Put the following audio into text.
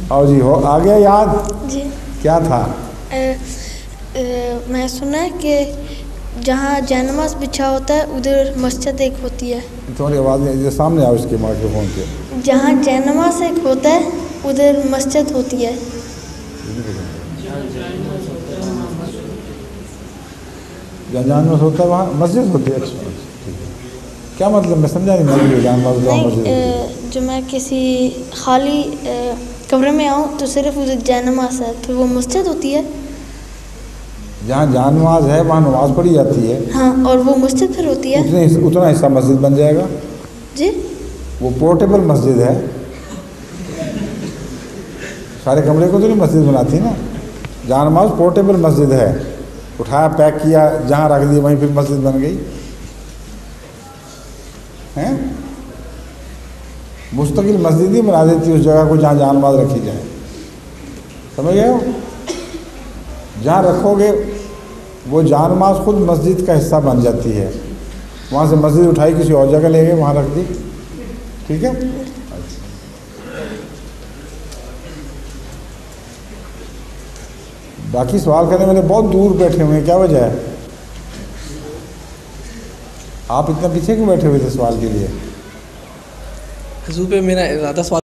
اور جی ہو آ گیا یاد؟ جی کیا تھا؟ میں سنا ہے کہ جہاں جینماز بچھا ہوتا ہے ادھر مسجد ایک ہوتی ہے. تمہاری آواز نہیں، سامنے آؤ اس کے مائکرو فون کے. جہاں جینماز ایک ہوتا ہے ادھر مسجد ہوتی ہے. جہاں جانماز ہوتا ہے وہاں مسجد ہوتی ہے. اچھا کیا مطلب؟ میں سمجھا نہیں. جانماز مسجد نہیں، جو میں کسی خالی کمرے میں آؤں تو صرف ادھر جینماز ہے، پھر وہ مسجد ہوتی ہے. جہاں جانماز ہے وہاں نماز پڑھی جاتی ہے. ہاں، اور وہ مسجد پھر ہوتی ہے. اتنا حصہ مسجد بن جائے گا. جی وہ پورٹیبل مسجد ہے. سارے کمرے کو تو نہیں مسجد بناتی نا. جانماز پورٹیبل مسجد ہے. اٹھایا، پیک کیا، جہاں رکھ دی وہیں پھر مسجد بن گئی. ہیں مستقل مسجد نہیں بنا دیتی اس جگہ کو جہاں جانماز رکھی جائے. سمجھ گئے ہو؟ جہاں رکھو گے وہ جانماز خود مسجد کا حصہ بن جاتی ہے. وہاں سے مسجد اٹھائی کسی اور جگہ لے گئے، وہاں رکھ دی. ٹھیک ہے. باقی سوال کرنے والے بہت دور بیٹھے ہوئے ہیں، کیا وجہ ہے؟ آپ اتنا پیچھے کیوں بیٹھے ہوئے تھے سوال کے لیے؟ حضور پہ میرا ارادہ سوال